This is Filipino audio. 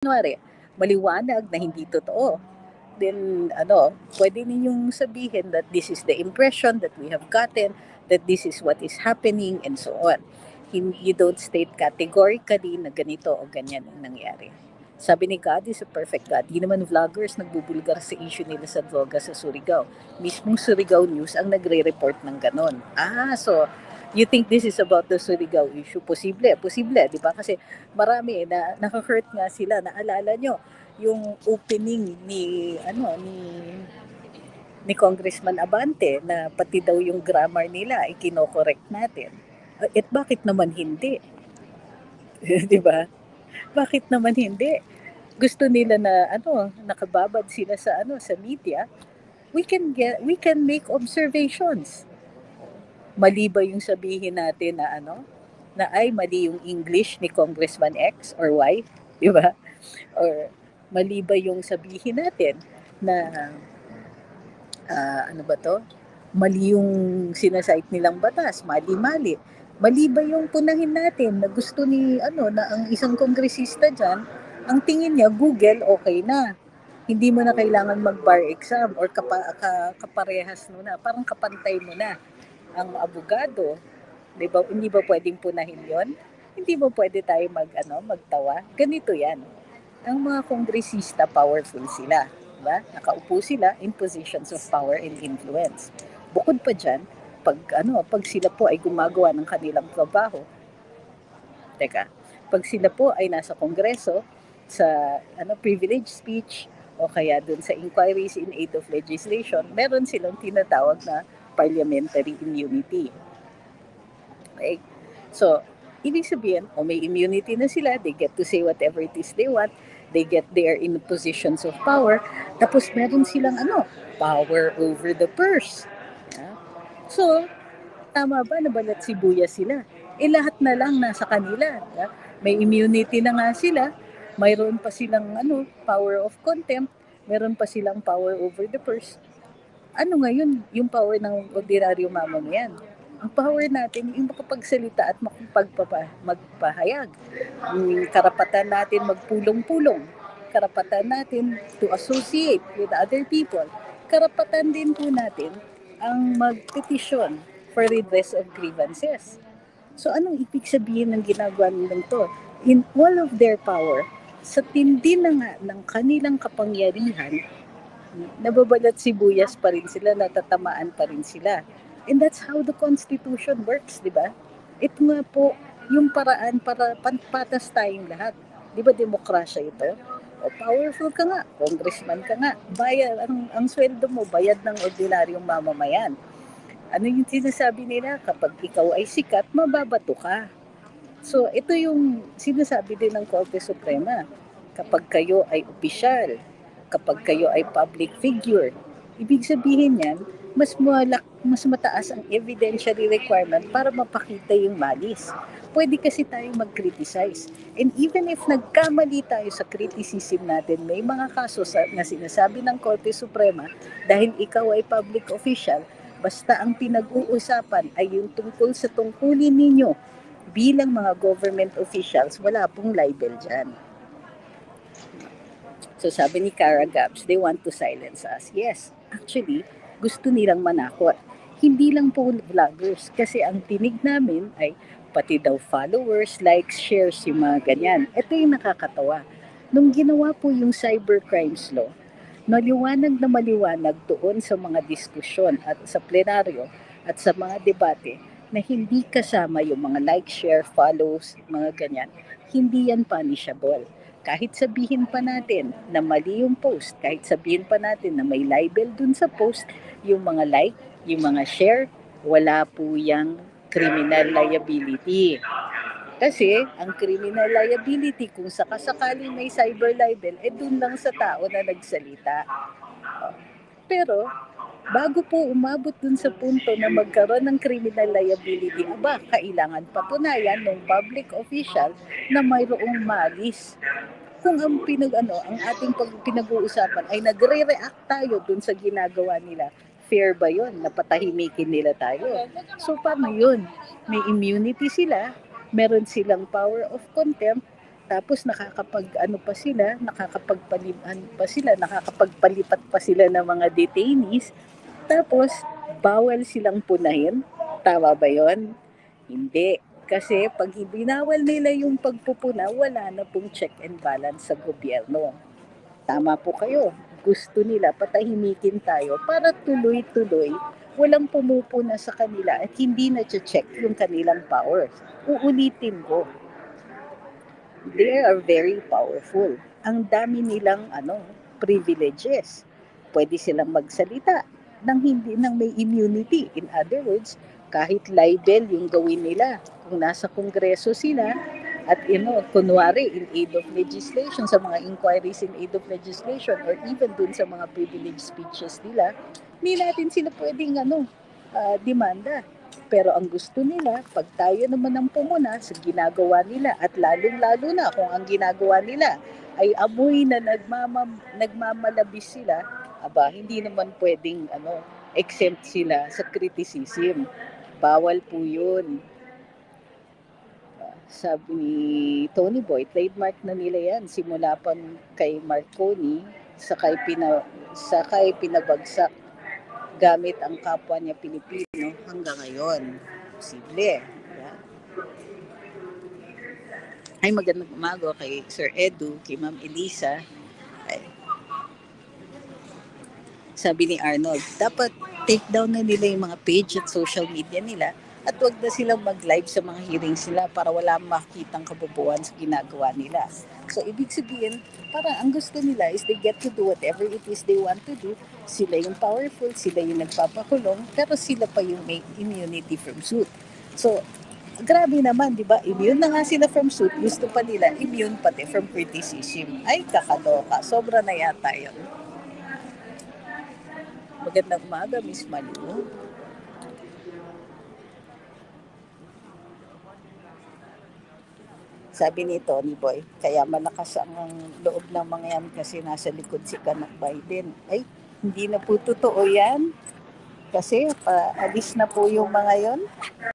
kunwari, maliwanag na hindi totoo, then pwede ninyong sabihin that this is the impression that we have gotten, that this is what is happening, and so on. You don't state categorically na ganito o ganyan ang nangyari. Sabi ni God is a perfect God. Di naman vloggers nagbubulgar sa issue nila sa droga sa Surigao. Mismong Surigao News ang nagre-report ng ganon. So you think this is about the Surigao issue? Posible, di ba? Kasi marami na nakaka-hurt nga sila. Naalala nyo, yung opening ni Congressman Abante na pati daw yung grammar nila ay kino-correct natin. Bakit naman hindi? 'Di ba? Bakit naman hindi? Gusto nila na nakababad sila sa media. We can make observations. Mali ba yung sabihin natin na ay mali yung English ni Congressman X or Y, 'di ba? Or mali ba yung sabihin natin na ano ba to? Mali yung sinasite nilang batas, mali-mali. Mali ba yung punahin natin na gusto na ang isang kongresista dyan, ang tingin niya, Google, okay na. Hindi mo na kailangan mag-bar exam or kaparehas mo na, parang kapantay mo na ang abogado. Diba? Hindi ba pwedeng punahin yon? Hindi ba pwede tayo magtawa? Ganito yan. Ang mga kongresista, powerful sila. Diba? Nakaupo sila in positions of power and influence. Bukod pa dyan, pag sila po ay gumagawa ng kanilang trabaho, pag sila po ay nasa kongreso, sa privilege speech, o kaya dun sa inquiries in aid of legislation, meron silang tinatawag na parliamentary immunity. Okay? So, ibig sabihin, may immunity na sila, they get to say whatever it is they want, they are in positions of power, tapos meron silang power over the purse. Yeah? So, tama ba na balat sibuyas sila? Lahat na lang nasa kanila. Yeah? May immunity na nga sila, mayroon pa silang power of contempt, meron pa silang power over the purse. Ano ngayon yung power ng ordinaryo mamamayan? Ang power natin yung makapagsalita at magpahayag. Yung karapatan natin magpulong-pulong. Karapatan natin to associate with other people. Karapatan din po natin ang magpetisyon for redress of grievances. So anong ibig sabihin ng ginagawa nilang to? In all of their power, sa tindi na nga ng kanilang kapangyarihan, nababalat sibuyas pa rin sila, natatamaan pa rin sila. And that's how the Constitution works, di ba? Ito nga po yung paraan para patas tayong lahat. Di ba demokrasya ito? O powerful ka nga, congressman ka nga, bayad, ang sweldo mo, bayad ng ordinaryong mamamayan. Ano yung sinasabi nila? Kapag ikaw ay sikat, mababato ka. So ito yung sinasabi din ng Korte Suprema. Kapag kayo ay opisyal, kapag kayo ay public figure, ibig sabihin yan, mas mataas ang evidentiary requirement para mapakita yung malis. Pwede kasi tayong mag-criticize. And even if nagkamali tayo sa criticism natin, may mga kaso na sinasabi ng Korte Suprema, dahil ikaw ay public official, basta ang pinag-uusapan ay yung tungkol sa tungkulin ninyo bilang mga government officials, wala pong libel dyan. So sabi ni Cara Gabs, they want to silence us. Yes, actually, gusto nilang manakot. Hindi lang po vloggers kasi ang tinig namin ay pati daw followers, likes, shares, yung mga ganyan. Ito yung nakakatawa. Nung ginawa po yung cybercrimes law, maliwanag na maliwanag doon sa mga diskusyon at sa plenaryo at sa mga debate na hindi kasama yung mga like, share, follows, mga ganyan. Hindi yan punishable. Kahit sabihin pa natin na mali yung post, kahit sabihin pa natin na may libel dun sa post, yung mga like, yung mga share, wala po yung criminal liability. Kasi ang criminal liability, kung sakasakaling may cyber libel, dun lang sa tao na nagsalita. Pero bago po umabot dun sa punto na magkaroon ng criminal liability, kailangan patunayan ng public official na mayroong malis. Kung ang ating pinag-uusapan ay nagre-react tayo dun sa ginagawa nila, fair ba yun? Napatahimikin nila tayo. So paano yun? May immunity sila, meron silang power of contempt, Tapos nakakapagpalipat pa sila ng mga detainees. Tapos, bawal silang punahin. Tama ba yon? Hindi. Kasi pag binawal nila yung pagpupuna, wala na pong check and balance sa gobyerno. Tama po kayo. Gusto nila patahimikin tayo para tuloy-tuloy walang pumupuna sa kanila at hindi na check yung kanilang powers. Uulitin ko, they are very powerful. Ang dami nilang privileges. Pwede silang magsalita nang may immunity. In other words, kahit libel yung gawin nila, kung nasa kongreso sila, at kunwari in aid of legislation, sa mga inquiries in aid of legislation, or even dun sa mga privilege speeches nila, hindi natin sila pwedeng demanda. Pero ang gusto nila, pag tayo naman ang pumuna sa ginagawa nila, at lalong-lalo na kung ang ginagawa nila ay amoy na nagmamalabis sila, hindi naman pwedeng exempt sila sa criticism. Bawal po yun. Sabi ni Tony Boy, trademark na nila yan. Simula pa kay Marconi, sakay pinabagsak gamit ang kapwa niya Pilipino hanggang ngayon. Posible. Yeah. Ay, magandang umaga kay Sir Edu, kay Ma'am Elisa. Ay. Sabi ni Arnold, dapat take down na nila yung mga page at social media nila at wag na silang mag-live sa mga hearings nila para wala makitang kabubuan sa ginagawa nila. So, ibig sabihin, parang ang gusto nila is they get to do whatever it is they want to do. Sila yung powerful, sila yung nagpapakulong, pero sila pa yung may immunity from suit. So, grabe naman, di ba? Immune na nga sila from suit, gusto pa nila immune pati from criticism. Ay, kakaloka. Sobra na yata yun. Magandang umaga, Miss Malu. Sabi ni Tony Boy, kaya malakas ang loob ng mga yan kasi nasa likod si Kanak Biden. Ay, hindi na po totoo yan. Kasi paalis na po yung mga yon.